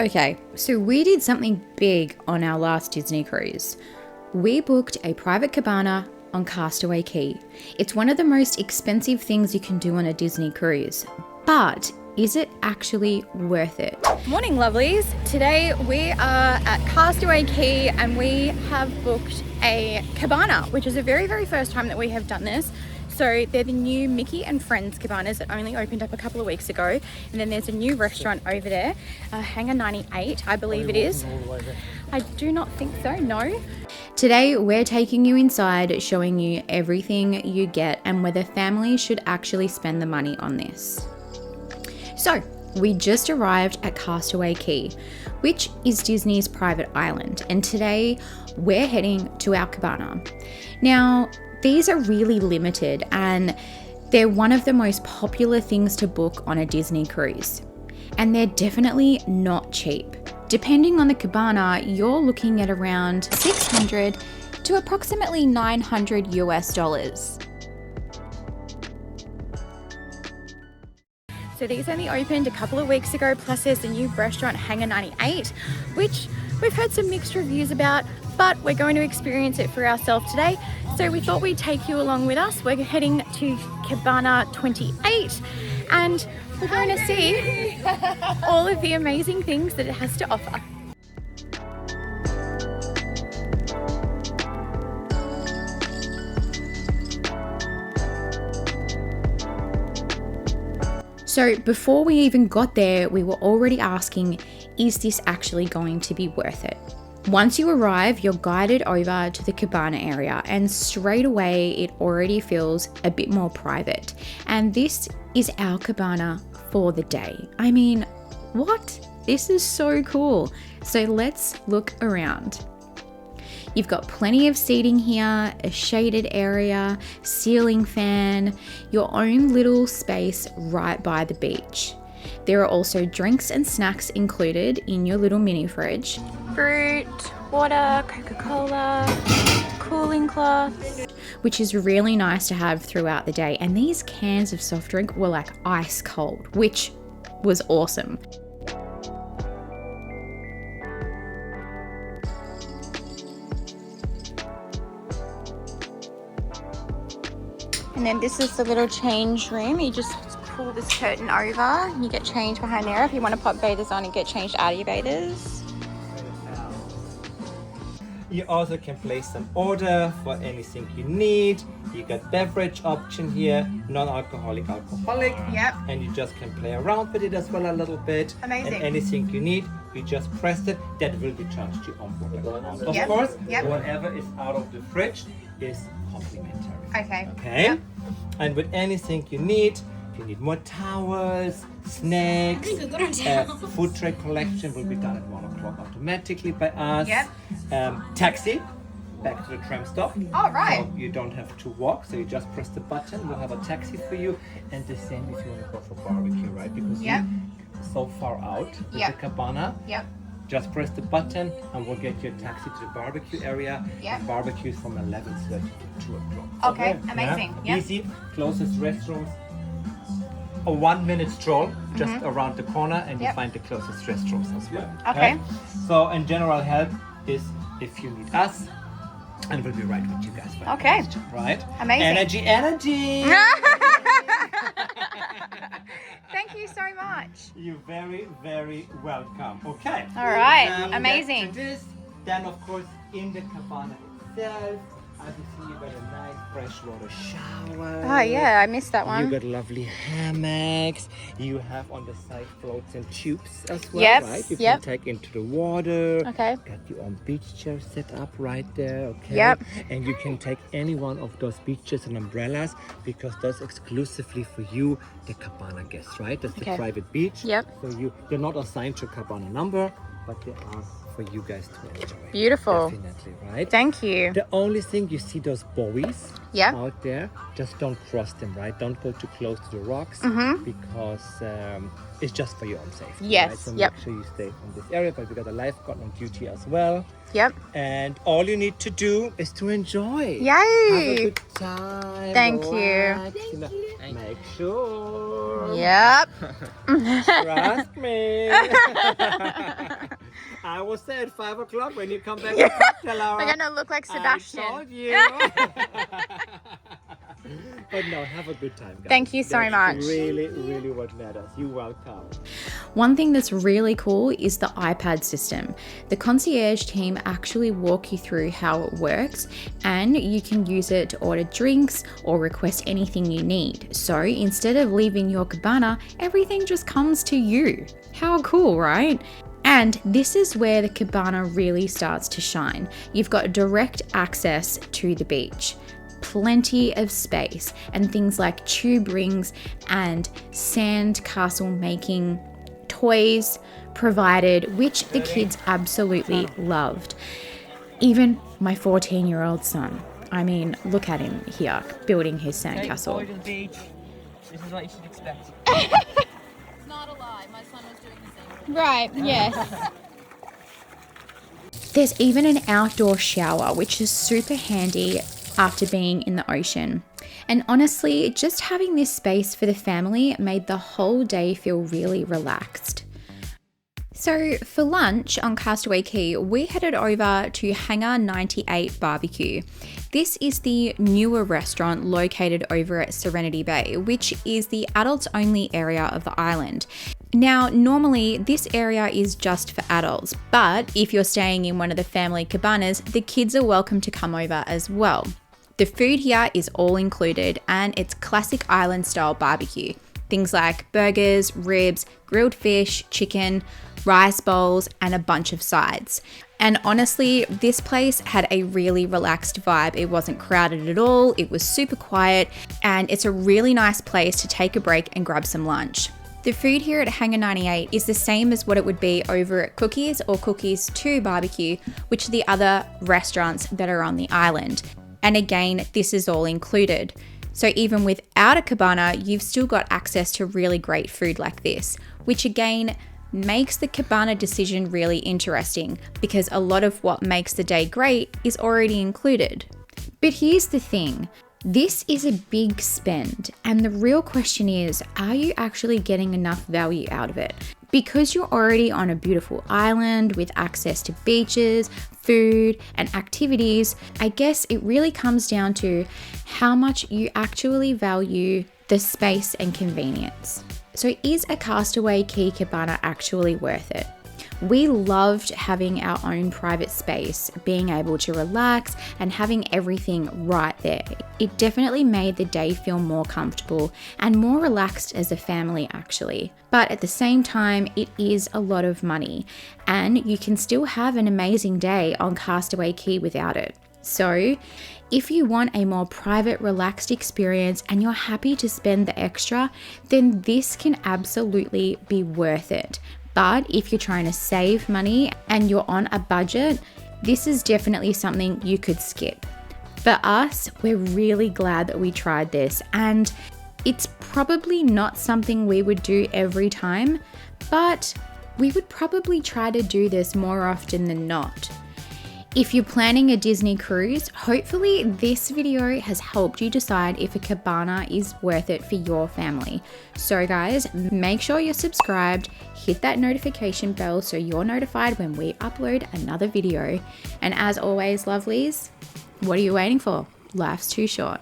Okay, so we did something big on our last Disney cruise. We booked a private cabana on Castaway Cay. It's one of the most expensive things you can do on a Disney cruise, but is it actually worth it? Morning lovelies, today we are at Castaway Cay and we have booked a cabana, which is the very first time that we have done this. So they're the new Mickey and Friends cabanas that only opened up a couple of weeks ago. And then there's a new restaurant over there, Hangar 98, I believe it is. I do not think so, no. Today we're taking you inside, showing you everything you get and whether families should actually spend the money on this. So we just arrived at Castaway Cay, which is Disney's private island, and today we're heading to our cabana. Now, these are really limited and they're one of the most popular things to book on a Disney cruise. And they're definitely not cheap. Depending on the cabana, you're looking at around $600 to approximately $900 US. So these only opened a couple of weeks ago, plus there's a new restaurant, Hangar 98, which we've heard some mixed reviews about, but we're going to experience it for ourselves today. So we thought we'd take you along with us. We're heading to Cabana 28 and we're going to see all of the amazing things that it has to offer. So before we even got there, we were already asking, is this actually going to be worth it? Once you arrive, you're guided over to the cabana area and straight away it already feels a bit more private. And this is our cabana for the day. I mean, what? This is so cool. So let's look around. You've got plenty of seating here, a shaded area, ceiling fan, your own little space right by the beach. There are also drinks and snacks included in your little mini fridge. Fruit, water, Coca-Cola, cooling cloths. Which is really nice to have throughout the day. And these cans of soft drink were like ice cold, which was awesome. And then this is the little change room. You just pull this curtain over, you get changed behind there if you want to pop bathers on and get changed out of your bathers. You also can place an order for anything you need. You got beverage option here, non-alcoholic, alcoholic. Yep. And you just can play around with it as well a little bit. Amazing. And anything you need, you just press it. That will be charged to you on board. Of Yep. course, Yep. whatever is out of the fridge is complimentary. Okay. Okay? Yep. And with anything you need, if you need more towels, snacks, food tray collection will be done at 1 o'clock automatically by us. Yep. Taxi, back to the tram stop. All right. So you don't have to walk, so you just press the button, we'll have a taxi for you. And the same if you want to go for barbecue, right? Because Yep. you're so far out with Yep. the cabana. Yep. Just press the button and we'll get you a taxi to the barbecue area. Yep. And barbecue is from 11:30 to 2 o'clock. Okay, amazing. Yeah? Yep. Easy. Closest restrooms. A 1-minute stroll just around the corner and you Yep. find the closest restrooms as well. Okay. So, in general help is if you need us, and we'll be right with you guys. For Okay. the question, right? Amazing. Energy. Thank you so much. You're very welcome. Okay. All right, That's amazing. to this. Then, of course, in the cabana itself, as you see, you got a nice freshwater shower. Oh yeah, I missed that You one. got lovely hammocks. You have on the side floats and tubes as well, Yep, right? You yep. can take into the water. Okay. Got your own beach chair set up right there, okay? Yep. And you can take any one of those beach chairs and umbrellas because that's exclusively for you, the cabana guests, right? That's the Okay. private beach. Yep. So you're not assigned to a cabana number, but they are for you guys to enjoy. Beautiful. Definitely, right? Thank you. The only thing you see those buoys Yep. out there, just don't cross them, right? Don't go too close to the rocks because it's just for your own safety. Yes, Right? So yep. make sure you stay from this area, but we got a lifeguard on duty as well. Yep. And all you need to do is to enjoy. Yay. Have a good time. Thank you. relax, know, Make sure. Yep. Trust me. I was there at 5 o'clock when you come back to cocktail hour. We're gonna look like Sebastian. I told you. But no, have a good time, guys. Thank you so That's much. Really, really what matters. You're welcome. One thing that's really cool is the iPad system. The concierge team actually walk you through how it works, and you can use it to order drinks or request anything you need. So instead of leaving your cabana, everything just comes to you. How cool, right? And this is where the cabana really starts to shine. You've got direct access to the beach, plenty of space, and things like tube rings and sand castle making toys provided, which the kids absolutely loved. Even my 14-year-old son. I mean, look at him here, building his sandcastle. Go to the beach. This is what you should expect. It's not a lie. My son was doing the same. Right, yes. There's even an outdoor shower, which is super handy after being in the ocean. And honestly, just having this space for the family made the whole day feel really relaxed. So for lunch on Castaway Cay, we headed over to Hangar 98 Barbecue. This is the newer restaurant located over at Serenity Bay, which is the adults only area of the island. Now, normally this area is just for adults, but if you're staying in one of the family cabanas, the kids are welcome to come over as well. The food here is all included, and it's classic island style barbecue. Things like burgers, ribs, grilled fish, chicken, rice bowls, and a bunch of sides. And honestly, this place had a really relaxed vibe. It wasn't crowded at all, it was super quiet, and it's a really nice place to take a break and grab some lunch. The food here at Hangar 98 is the same as what it would be over at Cookies or Cookies 2 Barbecue, which are the other restaurants that are on the island. And again, this is all included. So even without a cabana, you've still got access to really great food like this, which again makes the cabana decision really interesting because a lot of what makes the day great is already included. But here's the thing. This is a big spend, and the real question is, are you actually getting enough value out of it? Because you're already on a beautiful island with access to beaches, food, and activities, I guess it really comes down to how much you actually value the space and convenience. So is a Castaway Cay Cabana actually worth it? We loved having our own private space, being able to relax and having everything right there. It definitely made the day feel more comfortable and more relaxed as a family actually. But at the same time, it is a lot of money, and you can still have an amazing day on Castaway Cay without it. So if you want a more private, relaxed experience and you're happy to spend the extra, then this can absolutely be worth it. But if you're trying to save money and you're on a budget, this is definitely something you could skip. For us, we're really glad that we tried this, and it's probably not something we would do every time, but we would probably try to do this more often than not. If you're planning a Disney cruise, hopefully this video has helped you decide if a cabana is worth it for your family. So guys, make sure you're subscribed, hit that notification bell so you're notified when we upload another video. And as always, lovelies, what are you waiting for? Life's too short.